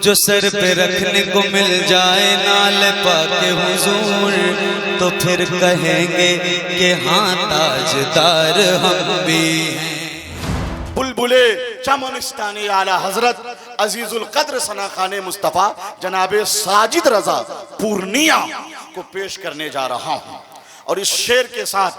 जो सर पे रखने को मिल जाए नाल पाके हुजूर, तो फिर कहेंगे कि हाँ ताजदार हम भी हैं। बुलबुले चमनिस्तानी आला हजरत अजीजुल कद्र सना खाने मुस्तफ़ा जनाबे साजिद रजा पूर्णिया को पेश करने जा रहा हूँ। और इस शेर के साथ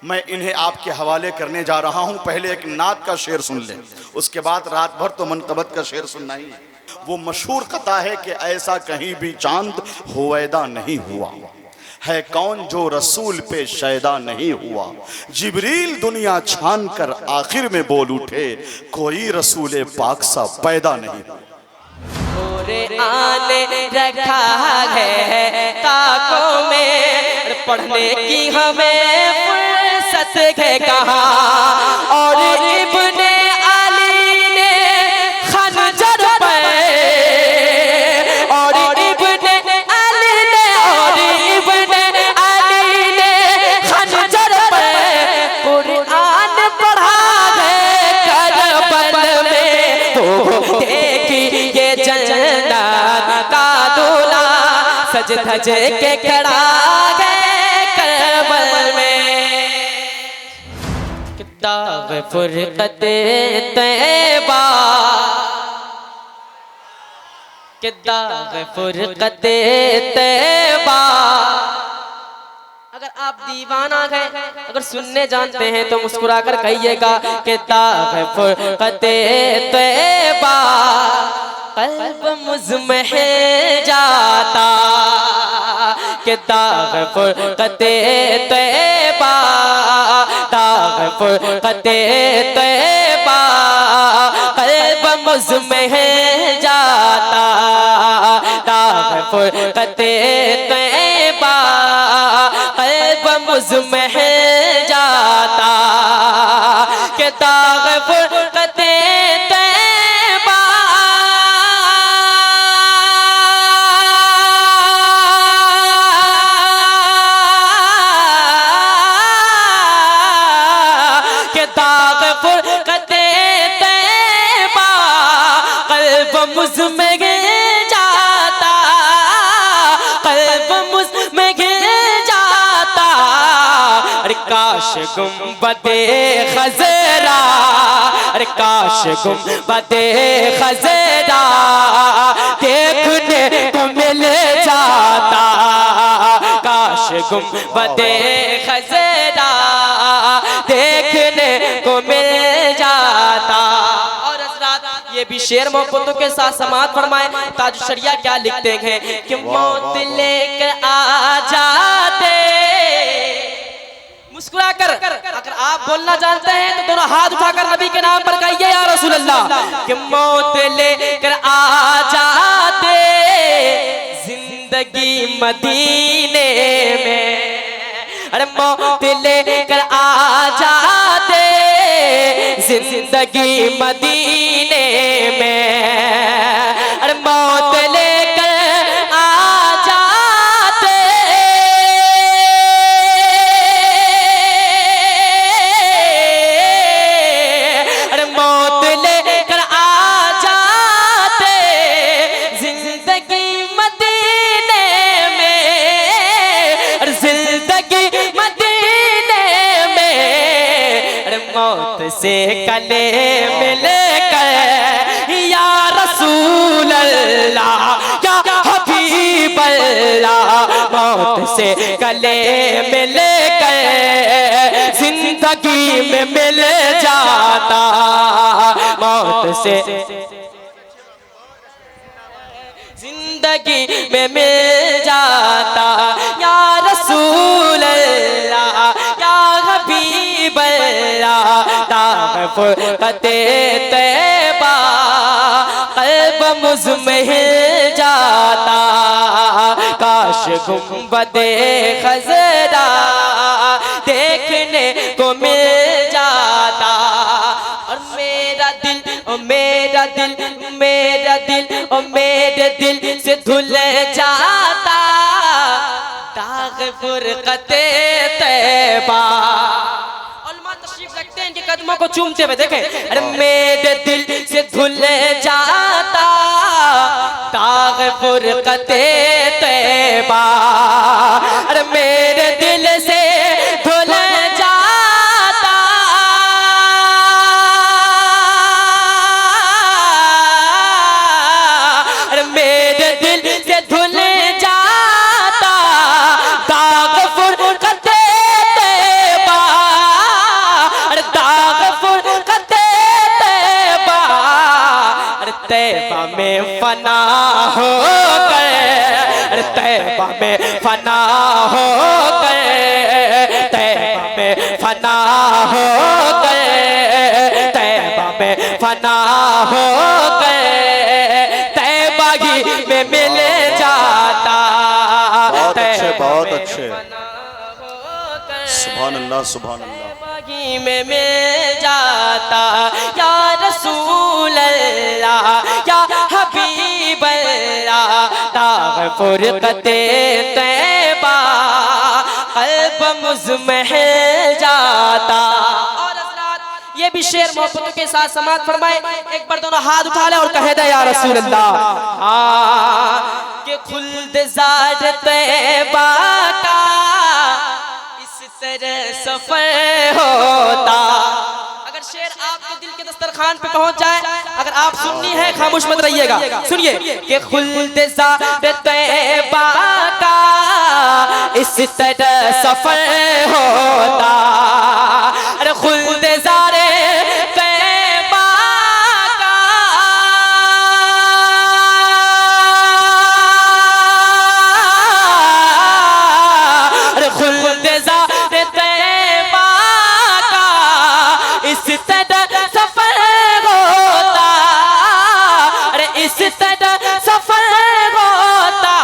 मैं इन्हें आपके हवाले करने जा रहा हूँ। पहले एक नात का शेर सुन लें, उसके बाद रात भर तो मनकबत का शेर सुनना ही है। वो मशहूर कथा है कि ऐसा कहीं भी चांद हुवैदा नहीं हुआ, है कौन जो रसूल पे शैदा नहीं हुआ। जिब्रील दुनिया छान कर आखिर में बोल उठे, कोई रसूल पाक सा पैदा नहीं हुआ। आने रखा है ताकों में, पढ़ने की हमें फुर्सत है कहाँ। और इब्ने अली ने खंजर पे, और इब्ने अली ने, और इब्ने अली ने खंजर पे कुरान पढ़ा है करबल में। तो देखी ये जन्नत का दूल्हा सज धज के खड़ा है करबल में। दाग फुरकत तैबा, कि दाग फुरकत तैबा। अगर आप दीवाना गए, अगर सुनने जानते हैं तो मुस्कुराकर कहिएगा कि दाग फुरकत तैबा कल्ब मुज़महल जाता, कि दाग फुरकत तैबा, दाग फुरकत तैबा कल्ब मुज़महल जाता, दाग फुरकत तैबा कल्ब मुज़महल जाता, कि दाग फुरकत तैबा मुझमें गिर जाता, कल्ब मुझमें गिर जाता। अरे काश गुंबदे खज़रा, अरे काश गुंबदे खज़रा देखने को मिल जाता, काश गुंबदे खज़रा देखने को मिल जाता। ये भी शेर मोहब्बतों के साथ समात फरमाए। ताज शरिया क्या लिखते हैं कि मौत लेकर आ जाते, मुस्कुरा कर अगर आप बोलना जानते हैं तो दोनों हाथ उठाकर नबी के नाम पर कहिए या रसूल अल्लाह। कि मौत लेकर आ जाते जिंदगी मदीने में, अरे मौत लेकर आ जाते जिंदगी मदीने में, अरे मौत लेकर आ जाते, अरे मौत लेकर आ जाते जिंदगी मदीने में, अरे जिंदगी मदीने में। अरे मौत से गले मिलकर या रसूल अल्लाह, या हबीब अल्लाह, मौत से गले मिलकर जिंदगी में मिल जाता, मौत से जिंदगी में मिल जाता। या रसूल अल्लाह, या हबीब अल्लाह, दाग फुरकत तैबा कल्ब मुज़महल जाता, काश गुंबदे खज़रा देखने को मिल जाता। और मेरा दिल, ओ मेरा दिल, मेरा दिल, ओ मेरे दिल से धुल जाता, दाग फुरकत तैबा। तशरीफ रखते हैं इनके कदमों को चूमते हुए, देखें। अरे मेरे दिल से धुल जाता दाग फुरकते तैबा अरे मेरे दिल से धुल जाता अरे मेरे दिल से धुल जाता दाग फुरकते तैबा अरे दाग फुरकते तैबा अरे तैबा में फना हो गए तैबा में फना हो गए तैबा में फना हो गए तैबा में फना हो गए तैबा ही में मिल जाता बहुत अच्छे सुभान अल्लाह सुभान अल्लाह में मिल जाता या रसूल अल्लाह या हबीब अल्लाह दाग फुरकते तैबा क़ल्ब मुज़महल जाता। और हज़रात ये भी शेर मोहब्बतों के साथ समाअत फरमाए। एक बार दोनों हाथ उठा ले और कहे दे या रसूल अल्लाह के खुल्द ज़ार तैबा का तरह सफर होता। अगर शेर आपके दिल के दस्तरखान पे पहुंच जाए, अगर आप सुननी है खामोश मत रहिएगा, सुनिए कि खुल्द ज़ार तैबा का इस तरह सफर होता अरे खुल्द ज़ार तैबा का अरे खुल्द इस तरह सफर होता अरे इस तरह सफर होता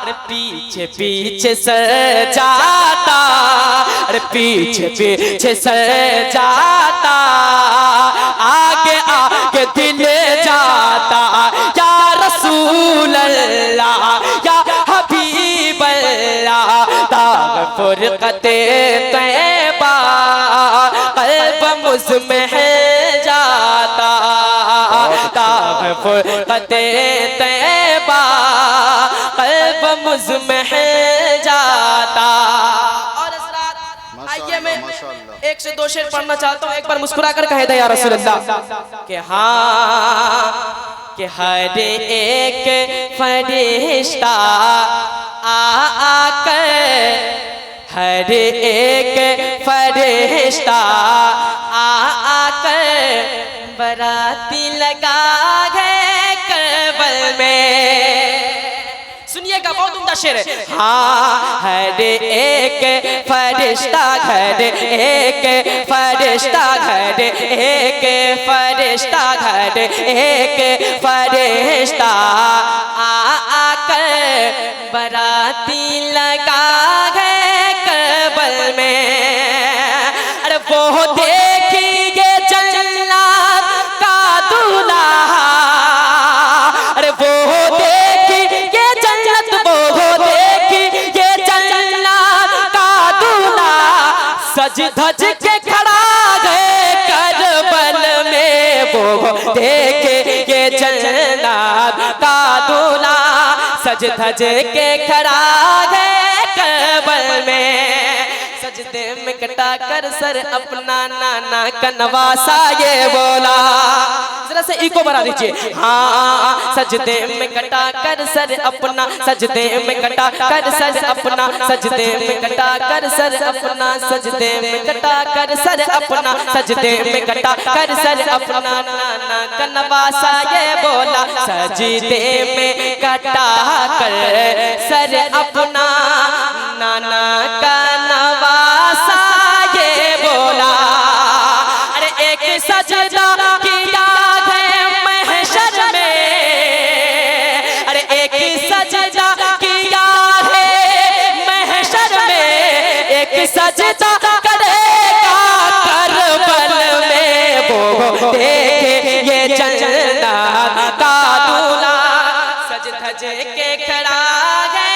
अरे पीछे पीछे सर जाता अरे पीछे पीछे सर जाता आगे आगे दिल जाता या रसूल अल्लाह या हबीब अल्लाह दाग फुरकते तैबा क़ल्ब मुज़महल जाता दाग फुरकते तैबा क़ल्ब मुज़महल जाता। और हज़रात आइए मैं एक से दो शेर पढ़ना चाहता हूँ। एक बार मुस्कुरा कर कहे दे या रसूल अल्लाह कि हाँ कि हर एक फरिश्ता आकर हर एक फरिश्ता आकर बराती लगा है करबल में। सुनिएगा बहुत उम्दा शेर है। हाँ हर एक फरिश्ता घर एक फरिश्ता घर एक फरिश्ता घर एक फरिश्ता आकर बराती लगा है करबल में। अरे वो देखिए जन्नत का दूल्हा अरे वो देखिए जन्नत वो देखिए जन्नत का दूल्हा सज धज के खड़ा है करबल में। वो देखिए जन्नत का दूल्हा सज धज के खड़ा है करबल में। सजदे में कटा कर सर अपना नाना का नवासा ये बोला। जरा से इको बढ़ा दीजिए। हाँ सजदे में कटा कर सर अपना सजदे में कटा कर सर अपना सजदे में कटा कर सर अपना सजदे में कटा कर सर अपना सजदे में कटा कर सर अपना नाना का नवासा ये बोला। सजदे में कटा कर सर अपना नाना का नवासा ये बोला। अरे एक सजदा किया है महशर में। अरे एक सजदा किया है महशर में। एक सजदा करेगा करबल में। वो देखे ये जन्नत का दूल्हा सज धज के खड़ा है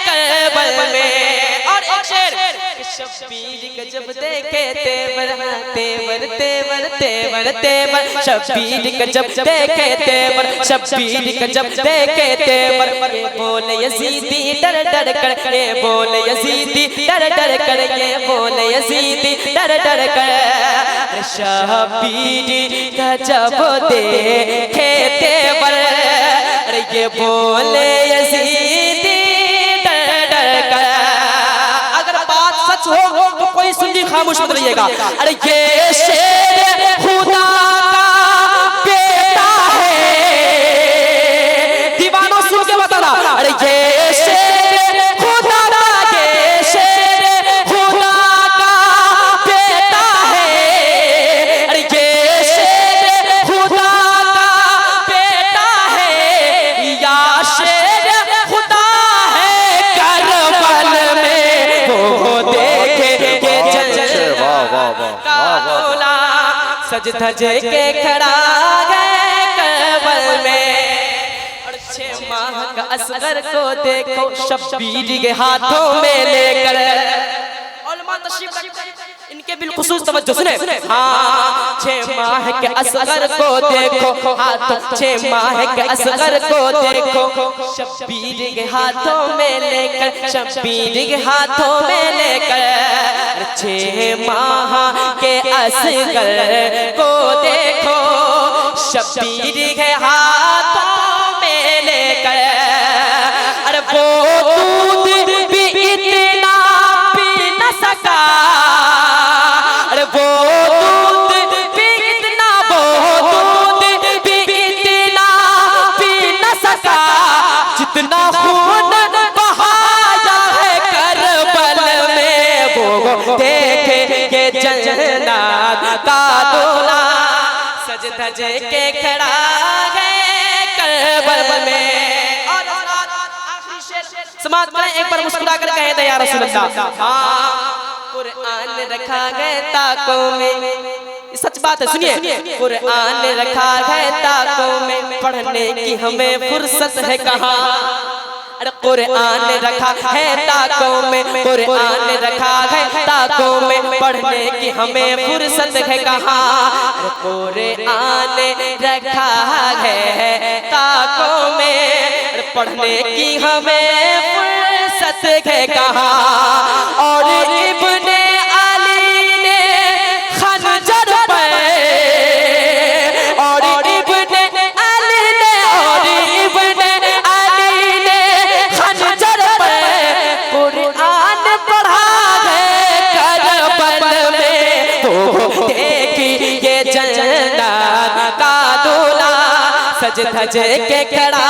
करबल में। और एक शेर शब्बीर के जब देखे तेवर तेवर तेवर तेवर तेवर शब्बीर के जब देखे तेवर शब्बीर के जब देखे तेवर ये बोले यजीदी डर डर कर ये बोले यजीदी डर डर कर ये बोले यजीदी डर डर कर शब्बीर का जब देखे तेवर ये बोले यजीदी डर डर कर। अगर बात सच हो तो कोई सुन्नी खामोश मत रहिएगा। अरे ये शेर खुदा का बेटा है, दीवानों सुन के बताना। अरे ये शेर खुदा का, ये शेर खुदा का बेटा है। अरे ये शेर खुदा का बेटा है या शेर खुदा है करबल में वो देखे के सज धज के खड़ा है करबल में। और 6 माह का असगर को देखो शब्बीर के हाथों में लेकर। उलमा तशरीफ इनके बिलखुसूस तवज्जो सुने। हाँ 6 माह के असगर को देखो हाथों, 6 माह के असगर को देखो शब्बीर के हाथों में लेकर, शब्बीर के हाथों में लेकर। 6 माह के असगर को देखो शब्बीर के हाथों में लेकर। अरे वो दूध भी इतना पी न सका, अरे वो दूध भी इतना, वो दूध भी इतना पी न सका जितना खून बहाया है करबल में वो देखे के जन्नत का दूल्हा सज धज के खड़ा है करबल में। और आखिरी शेर समाज में एक बार मुस्कुरा कर कहे थे या रसूल अल्लाह। हाँ कुरान रखा है ताकों में, सच बात है सुनिए। कुरान रखा है ताकों में, पढ़ने की हमें फुर्सत है कहाँ। अरे कुरान रखा है ताकों में, कुरान रखा है ताकों में, पढ़ने की हमें फुर्सत है कहाँ। कुरान रखा है ताकों में, पढ़ने की हमें फुर्सत है कहाँ। और इब्ने अली ने खंजर पे, और इब्ने अली ने, और इब्ने अली ने खंजर पे कुरान पढ़ा है करबल में। तो देखिए जन्नत का दूल्हा सज धज के खड़ा